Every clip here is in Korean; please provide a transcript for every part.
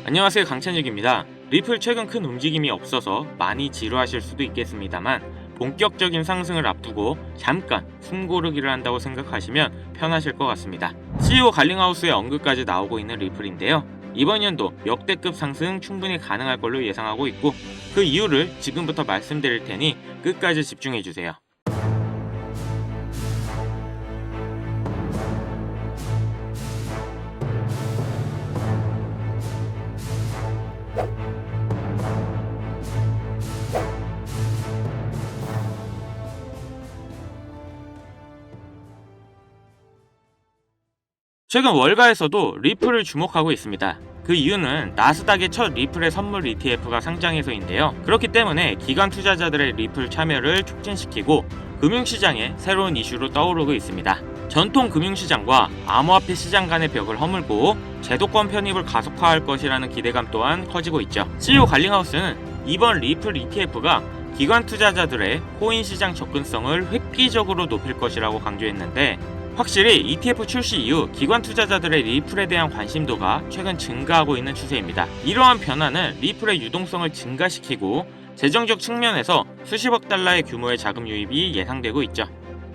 안녕하세요, 강찬익입니다. 리플 최근 큰 움직임이 없어서 많이 지루하실 수도 있겠습니다만 본격적인 상승을 앞두고 잠깐 숨 고르기를 한다고 생각하시면 편하실 것 같습니다. CEO 갈링하우스의 언급까지 나오고 있는 리플인데요. 이번 연도 역대급 상승 충분히 가능할 걸로 예상하고 있고 그 이유를 지금부터 말씀드릴 테니 끝까지 집중해주세요. 최근 월가에서도 리플을 주목하고 있습니다. 그 이유는 나스닥의 첫 리플의 선물 ETF가 상장해서인데요. 그렇기 때문에 기관 투자자들의 리플 참여를 촉진시키고 금융시장에 새로운 이슈로 떠오르고 있습니다. 전통 금융시장과 암호화폐 시장 간의 벽을 허물고 제도권 편입을 가속화할 것이라는 기대감 또한 커지고 있죠. CEO 갈링하우스는 이번 리플 ETF가 기관 투자자들의 코인 시장 접근성을 획기적으로 높일 것이라고 강조했는데 확실히 ETF 출시 이후 기관 투자자들의 리플에 대한 관심도가 최근 증가하고 있는 추세입니다. 이러한 변화는 리플의 유동성을 증가시키고 재정적 측면에서 수십억 달러의 규모의 자금 유입이 예상되고 있죠.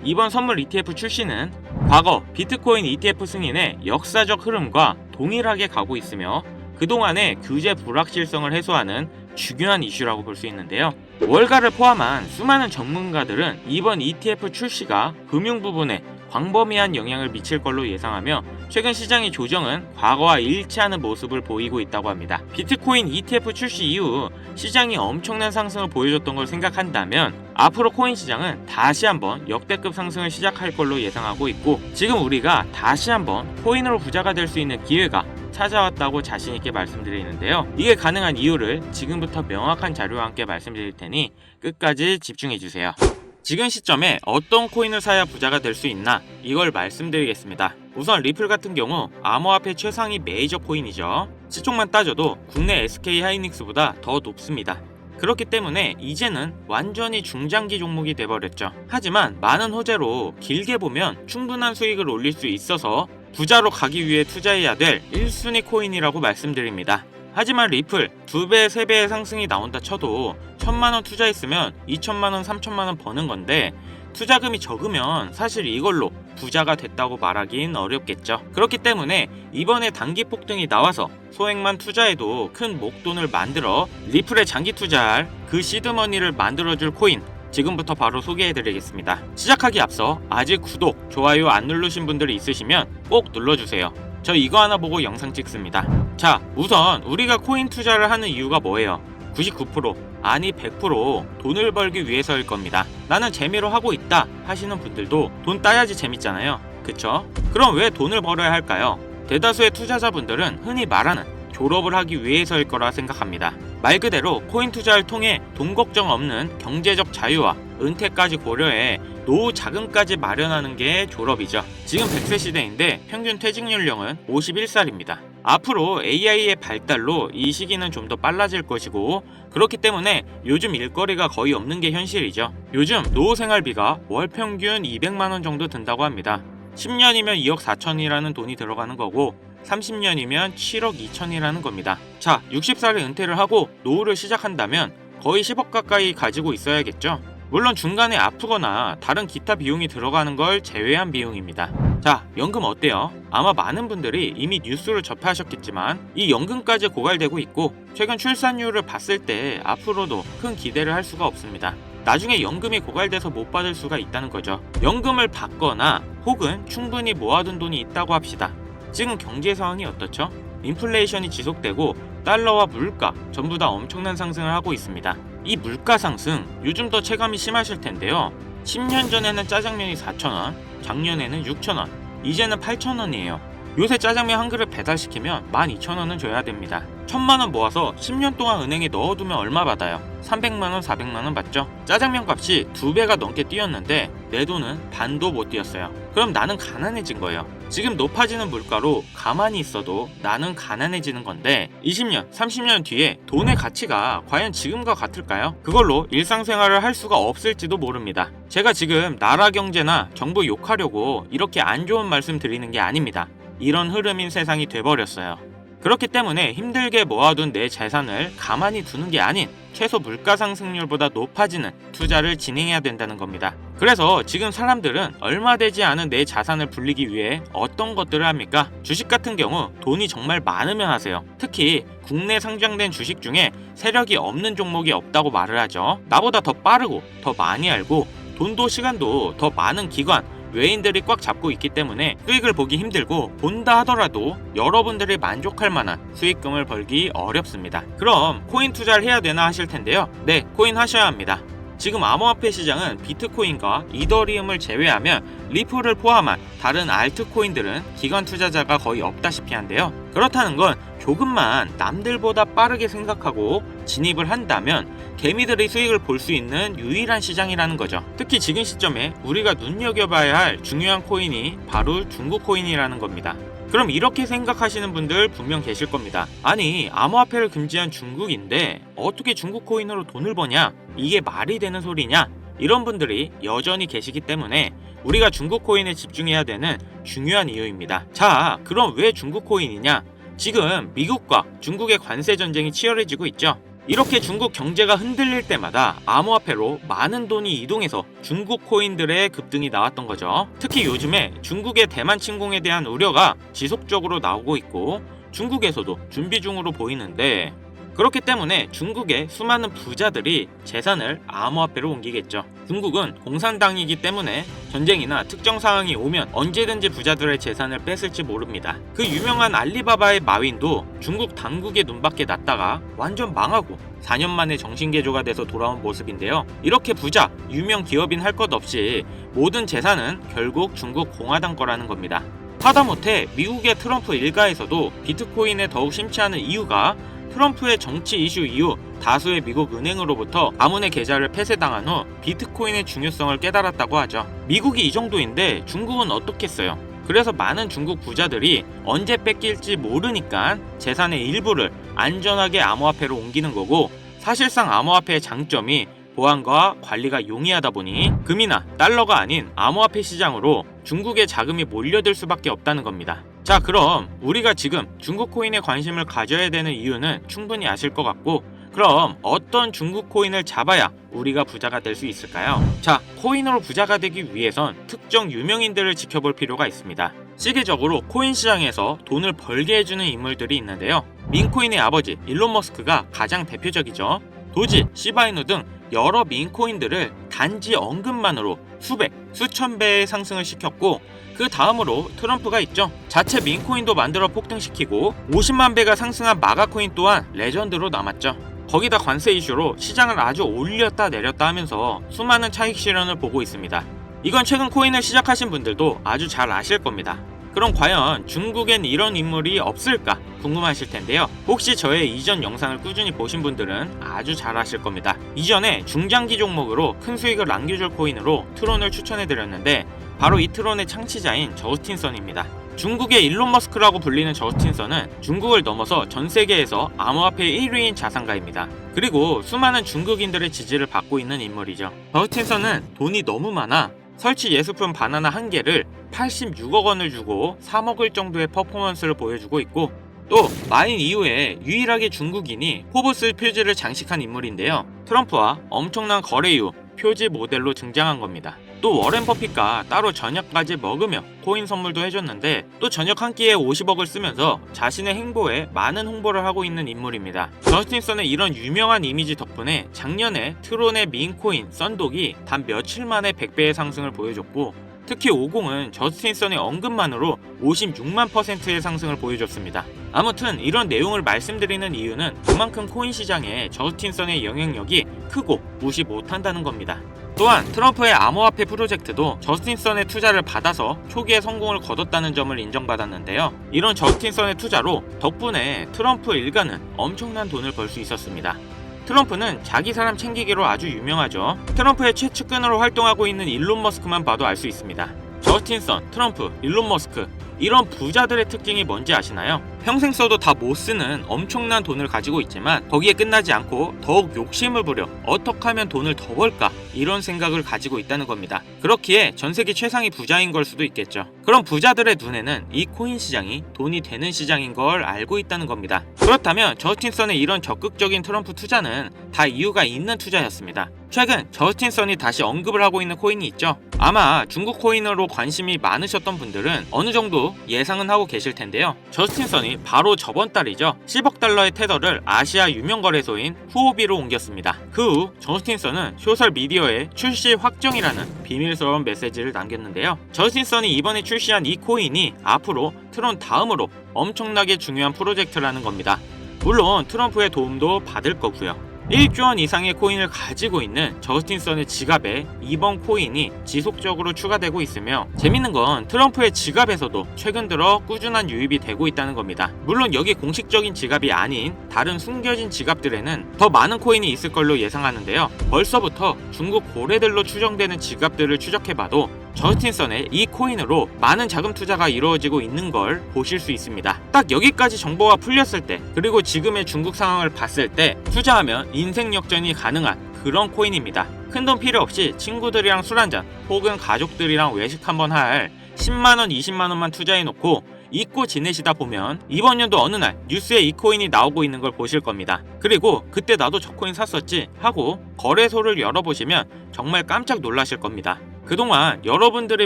이번 선물 ETF 출시는 과거 비트코인 ETF 승인의 역사적 흐름과 동일하게 가고 있으며 그동안의 규제 불확실성을 해소하는 중요한 이슈라고 볼 수 있는데요. 월가를 포함한 수많은 전문가들은 이번 ETF 출시가 금융 부분에 광범위한 영향을 미칠 걸로 예상하며 최근 시장의 조정은 과거와 일치하는 모습을 보이고 있다고 합니다. 비트코인 ETF 출시 이후 시장이 엄청난 상승을 보여줬던 걸 생각한다면 앞으로 코인 시장은 다시 한번 역대급 상승을 시작할 걸로 예상하고 있고 지금 우리가 다시 한번 코인으로 부자가 될 수 있는 기회가 찾아왔다고 자신있게 말씀드리는데요. 이게 가능한 이유를 지금부터 명확한 자료와 함께 말씀드릴 테니 끝까지 집중해주세요. 지금 시점에 어떤 코인을 사야 부자가 될 수 있나 이걸 말씀드리겠습니다. 우선 리플 같은 경우 암호화폐 최상위 메이저 코인이죠. 시총만 따져도 국내 SK 하이닉스보다 더 높습니다. 그렇기 때문에 이제는 완전히 중장기 종목이 돼버렸죠. 하지만 많은 호재로 길게 보면 충분한 수익을 올릴 수 있어서 부자로 가기 위해 투자해야 될 1순위 코인이라고 말씀드립니다. 하지만 리플 2배, 3배의 상승이 나온다 쳐도 1000만원 투자했으면 2000만원, 3000만원 버는 건데 투자금이 적으면 사실 이걸로 부자가 됐다고 말하긴 어렵겠죠. 그렇기 때문에 이번에 단기 폭등이 나와서 소액만 투자해도 큰 목돈을 만들어 리플에 장기 투자할 그 시드머니를 만들어줄 코인 지금부터 바로 소개해드리겠습니다. 시작하기 앞서 아직 구독, 좋아요 안 누르신 분들이 있으시면 꼭 눌러주세요. 저 이거 하나 보고 영상 찍습니다. 자, 우선 우리가 코인 투자를 하는 이유가 뭐예요? 99% 아니 100% 돈을 벌기 위해서일 겁니다. 나는 재미로 하고 있다 하시는 분들도 돈 따야지 재밌잖아요. 그쵸? 그럼 왜 돈을 벌어야 할까요? 대다수의 투자자분들은 흔히 말하는 졸업을 하기 위해서일 거라 생각합니다. 말 그대로 코인 투자를 통해 돈 걱정 없는 경제적 자유와 은퇴까지 고려해 노후 자금까지 마련하는 게 졸업이죠. 지금 100세 시대인데 평균 퇴직 연령은 51살입니다. 앞으로 AI의 발달로 이 시기는 좀 더 빨라질 것이고 그렇기 때문에 요즘 일거리가 거의 없는 게 현실이죠. 요즘 노후 생활비가 월 평균 200만원 정도 든다고 합니다. 10년이면 2억 4천이라는 돈이 들어가는 거고 30년이면 7억 2천이라는 겁니다. 자, 60살에 은퇴를 하고 노후를 시작한다면 거의 10억 가까이 가지고 있어야겠죠. 물론 중간에 아프거나 다른 기타 비용이 들어가는 걸 제외한 비용입니다. 자, 연금 어때요? 아마 많은 분들이 이미 뉴스를 접하셨겠지만 이 연금까지 고갈되고 있고 최근 출산율을 봤을 때 앞으로도 큰 기대를 할 수가 없습니다. 나중에 연금이 고갈돼서 못 받을 수가 있다는 거죠. 연금을 받거나 혹은 충분히 모아둔 돈이 있다고 합시다. 지금 경제 상황이 어떻죠? 인플레이션이 지속되고 달러와 물가 전부 다 엄청난 상승을 하고 있습니다. 이 물가 상승 요즘 더 체감이 심하실 텐데요. 10년 전에는 짜장면이 4,000원, 작년에는 6,000원, 이제는 8,000원이에요. 요새 짜장면 한 그릇 배달시키면 12,000원은 줘야 됩니다. 1000만원 모아서 10년 동안 은행에 넣어두면 얼마 받아요? 300만원, 400만원 받죠? 짜장면 값이 2배가 넘게 뛰었는데 내 돈은 반도 못 뛰었어요. 그럼 나는 가난해진 거예요. 지금 높아지는 물가로 가만히 있어도 나는 가난해지는 건데 20년, 30년 뒤에 돈의 가치가 과연 지금과 같을까요? 그걸로 일상생활을 할 수가 없을지도 모릅니다. 제가 지금 나라 경제나 정부 욕하려고 이렇게 안 좋은 말씀 드리는 게 아닙니다. 이런 흐름인 세상이 돼버렸어요. 그렇기 때문에 힘들게 모아둔 내 재산을 가만히 두는 게 아닌 최소 물가 상승률보다 높아지는 투자를 진행해야 된다는 겁니다. 그래서 지금 사람들은 얼마 되지 않은 내 자산을 불리기 위해 어떤 것들을 합니까? 주식 같은 경우 돈이 정말 많으면 하세요. 특히 국내 상장된 주식 중에 세력이 없는 종목이 없다고 말을 하죠. 나보다 더 빠르고 더 많이 알고 돈도 시간도 더 많은 기관, 외인들이 꽉 잡고 있기 때문에 수익을 보기 힘들고 본다 하더라도 여러분들이 만족할 만한 수익금을 벌기 어렵습니다. 그럼 코인 투자를 해야 되나 하실 텐데요. 네, 코인 하셔야 합니다. 지금 암호화폐 시장은 비트코인과 이더리움을 제외하면 리플을 포함한 다른 알트코인들은 기관 투자자가 거의 없다시피 한데요. 그렇다는 건 조금만 남들보다 빠르게 생각하고 진입을 한다면 개미들이 수익을 볼 수 있는 유일한 시장이라는 거죠. 특히 지금 시점에 우리가 눈여겨봐야 할 중요한 코인이 바로 중국 코인이라는 겁니다. 그럼 이렇게 생각하시는 분들 분명 계실 겁니다. 아니, 암호화폐를 금지한 중국인데 어떻게 중국 코인으로 돈을 버냐? 이게 말이 되는 소리냐? 이런 분들이 여전히 계시기 때문에 우리가 중국 코인에 집중해야 되는 중요한 이유입니다. 자, 그럼 왜 중국 코인이냐? 지금 미국과 중국의 관세 전쟁이 치열해지고 있죠. 이렇게 중국 경제가 흔들릴 때마다 암호화폐로 많은 돈이 이동해서 중국 코인들의 급등이 나왔던 거죠. 특히 요즘에 중국의 대만 침공에 대한 우려가 지속적으로 나오고 있고 중국에서도 준비 중으로 보이는데, 그렇기 때문에 중국의 수많은 부자들이 재산을 암호화폐로 옮기겠죠. 중국은 공산당이기 때문에 전쟁이나 특정 상황이 오면 언제든지 부자들의 재산을 뺏을지 모릅니다. 그 유명한 알리바바의 마윈도 중국 당국의 눈밖에 났다가 완전 망하고 4년 만에 정신개조가 돼서 돌아온 모습인데요. 이렇게 부자, 유명 기업인 할 것 없이 모든 재산은 결국 중국 공화당 거라는 겁니다. 하다못해 미국의 트럼프 일가에서도 비트코인에 더욱 심취하는 이유가 트럼프의 정치 이슈 이후 다수의 미국 은행으로부터 가문의 계좌를 폐쇄당한 후 비트코인의 중요성을 깨달았다고 하죠. 미국이 이 정도인데 중국은 어떻겠어요? 그래서 많은 중국 부자들이 언제 뺏길지 모르니까 재산의 일부를 안전하게 암호화폐로 옮기는 거고, 사실상 암호화폐의 장점이 보안과 관리가 용이하다 보니 금이나 달러가 아닌 암호화폐 시장으로 중국의 자금이 몰려들 수밖에 없다는 겁니다. 자, 그럼 우리가 지금 중국 코인에 관심을 가져야 되는 이유는 충분히 아실 것 같고, 그럼 어떤 중국 코인을 잡아야 우리가 부자가 될 수 있을까요? 자, 코인으로 부자가 되기 위해선 특정 유명인들을 지켜볼 필요가 있습니다. 시기적으로 코인 시장에서 돈을 벌게 해주는 인물들이 있는데요. 민코인의 아버지 일론 머스크가 가장 대표적이죠. 도지, 시바이누 등 여러 민코인들을 단지 언급만으로 수백, 수천 배의 상승을 시켰고, 그 다음으로 트럼프가 있죠. 자체 민코인도 만들어 폭등시키고 50만 배가 상승한 마가코인 또한 레전드로 남았죠. 거기다 관세 이슈로 시장을 아주 올렸다 내렸다 하면서 수많은 차익 실현을 보고 있습니다. 이건 최근 코인을 시작하신 분들도 아주 잘 아실 겁니다. 그럼 과연 중국엔 이런 인물이 없을까 궁금하실 텐데요. 혹시 저의 이전 영상을 꾸준히 보신 분들은 아주 잘 아실 겁니다. 이전에 중장기 종목으로 큰 수익을 남겨줄 코인으로 트론을 추천해드렸는데 바로 이 트론의 창시자인 저스틴 선입니다. 중국의 일론 머스크라고 불리는 저스틴 선은 중국을 넘어서 전 세계에서 암호화폐 1위인 자산가입니다. 그리고 수많은 중국인들의 지지를 받고 있는 인물이죠. 저스틴 선은 돈이 너무 많아 설치 예술품 바나나 한 개를 86억 원을 주고 사 먹을 정도의 퍼포먼스를 보여주고 있고, 또 마인 이후에 유일하게 중국인이 포브스 표지를 장식한 인물인데요. 트럼프와 엄청난 거래 이후 표지 모델로 등장한 겁니다. 또 워렌 버핏과 따로 저녁까지 먹으며 코인 선물도 해줬는데, 또 저녁 한 끼에 50억을 쓰면서 자신의 행보에 많은 홍보를 하고 있는 인물입니다. 저스틴 선의 이런 유명한 이미지 덕분에 작년에 트론의 민코인 썬독이 단 며칠 만에 100배의 상승을 보여줬고, 특히 50은 저스틴 선의 언급만으로 56만 %의 상승을 보여줬습니다. 아무튼 이런 내용을 말씀드리는 이유는 그만큼 코인 시장에 저스틴 선의 영향력이 크고 무시 못한다는 겁니다. 또한 트럼프의 암호화폐 프로젝트도 저스틴 선의 투자를 받아서 초기에 성공을 거뒀다는 점을 인정받았는데요. 이런 저스틴 선의 투자로 덕분에 트럼프 일가는 엄청난 돈을 벌 수 있었습니다. 트럼프는 자기 사람 챙기기로 아주 유명하죠. 트럼프의 최측근으로 활동하고 있는 일론 머스크만 봐도 알 수 있습니다. 저스틴 선, 트럼프, 일론 머스크, 이런 부자들의 특징이 뭔지 아시나요? 평생 써도 다 못 쓰는 엄청난 돈을 가지고 있지만 거기에 끝나지 않고 더욱 욕심을 부려 어떻게 하면 돈을 더 벌까 이런 생각을 가지고 있다는 겁니다. 그렇기에 전세계 최상위 부자인 걸 수도 있겠죠. 그럼 부자들의 눈에는 이 코인 시장이 돈이 되는 시장인 걸 알고 있다는 겁니다. 그렇다면 저스틴 선의 이런 적극적인 트럼프 투자는 다 이유가 있는 투자였습니다. 최근 저스틴 선이 다시 언급을 하고 있는 코인이 있죠. 아마 중국 코인으로 관심이 많으셨던 분들은 어느 정도 예상은 하고 계실 텐데요. 저스틴 선이 바로 저번 달이죠. 10억 달러의 테더를 아시아 유명 거래소인 후오비로 옮겼습니다. 그 후 저스틴 선은 소셜 미디어에 출시 확정이라는 비밀스러운 메시지를 남겼는데요. 저스틴 선이 이번에 출시한 이 코인이 앞으로 트론 다음으로 엄청나게 중요한 프로젝트라는 겁니다. 물론 트럼프의 도움도 받을 거고요. 1조 원 이상의 코인을 가지고 있는 저스틴 선의 지갑에 이번 코인이 지속적으로 추가되고 있으며, 재밌는 건 트럼프의 지갑에서도 최근 들어 꾸준한 유입이 되고 있다는 겁니다. 물론 여기 공식적인 지갑이 아닌 다른 숨겨진 지갑들에는 더 많은 코인이 있을 걸로 예상하는데요. 벌써부터 중국 고래들로 추정되는 지갑들을 추적해봐도 저스틴 선의 이 코인으로 많은 자금 투자가 이루어지고 있는 걸 보실 수 있습니다. 딱 여기까지 정보가 풀렸을 때, 그리고 지금의 중국 상황을 봤을 때 투자하면 인생 역전이 가능한 그런 코인입니다. 큰돈 필요 없이 친구들이랑 술 한잔 혹은 가족들이랑 외식 한번 할 10만원, 20만원만 투자해놓고 잊고 지내시다 보면 이번 연도 어느 날 뉴스에 이 코인이 나오고 있는 걸 보실 겁니다. 그리고 그때 나도 저 코인 샀었지 하고 거래소를 열어보시면 정말 깜짝 놀라실 겁니다. 그동안 여러분들이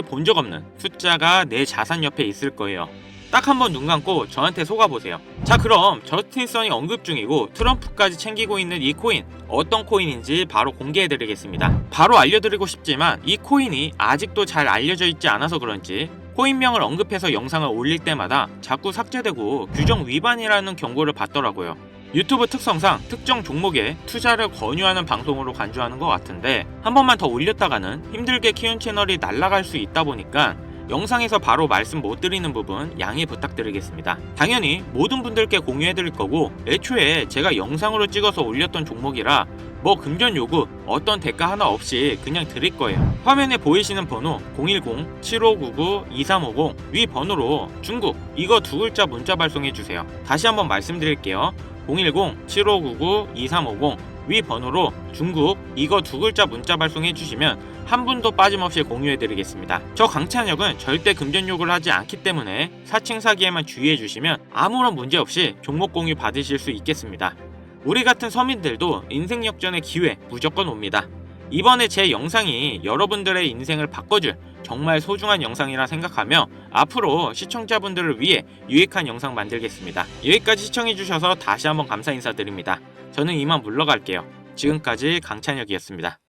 본 적 없는 숫자가 내 자산 옆에 있을 거예요. 딱 한번 눈 감고 저한테 속아보세요. 자, 그럼 저스틴 선이 언급 중이고 트럼프까지 챙기고 있는 이 코인, 어떤 코인인지 바로 공개해드리겠습니다. 바로 알려드리고 싶지만 이 코인이 아직도 잘 알려져 있지 않아서 그런지 코인명을 언급해서 영상을 올릴 때마다 자꾸 삭제되고 규정 위반이라는 경고를 받더라고요. 유튜브 특성상 특정 종목에 투자를 권유하는 방송으로 간주하는 것 같은데, 한 번만 더 올렸다가는 힘들게 키운 채널이 날아갈 수 있다 보니까 영상에서 바로 말씀 못 드리는 부분 양해 부탁드리겠습니다. 당연히 모든 분들께 공유해드릴 거고, 애초에 제가 영상으로 찍어서 올렸던 종목이라 뭐 금전 요구, 어떤 대가 하나 없이 그냥 드릴 거예요. 화면에 보이시는 번호 010-7599-2350 위 번호로 중국 이거 두 글자 문자 발송해주세요. 다시 한번 말씀드릴게요. 010-7599-2350 위 번호로 중국 이거 두 글자 문자 발송해 주시면 한 분도 빠짐없이 공유해 드리겠습니다. 저 강찬혁은 절대 금전 요구를 하지 않기 때문에 사칭 사기에만 주의해 주시면 아무런 문제 없이 종목 공유 받으실 수 있겠습니다. 우리 같은 서민들도 인생 역전의 기회 무조건 옵니다. 이번에 제 영상이 여러분들의 인생을 바꿔줄 정말 소중한 영상이라 생각하며 앞으로 시청자분들을 위해 유익한 영상 만들겠습니다. 여기까지 시청해주셔서 다시 한번 감사 인사드립니다. 저는 이만 물러갈게요. 지금까지 강찬혁이었습니다.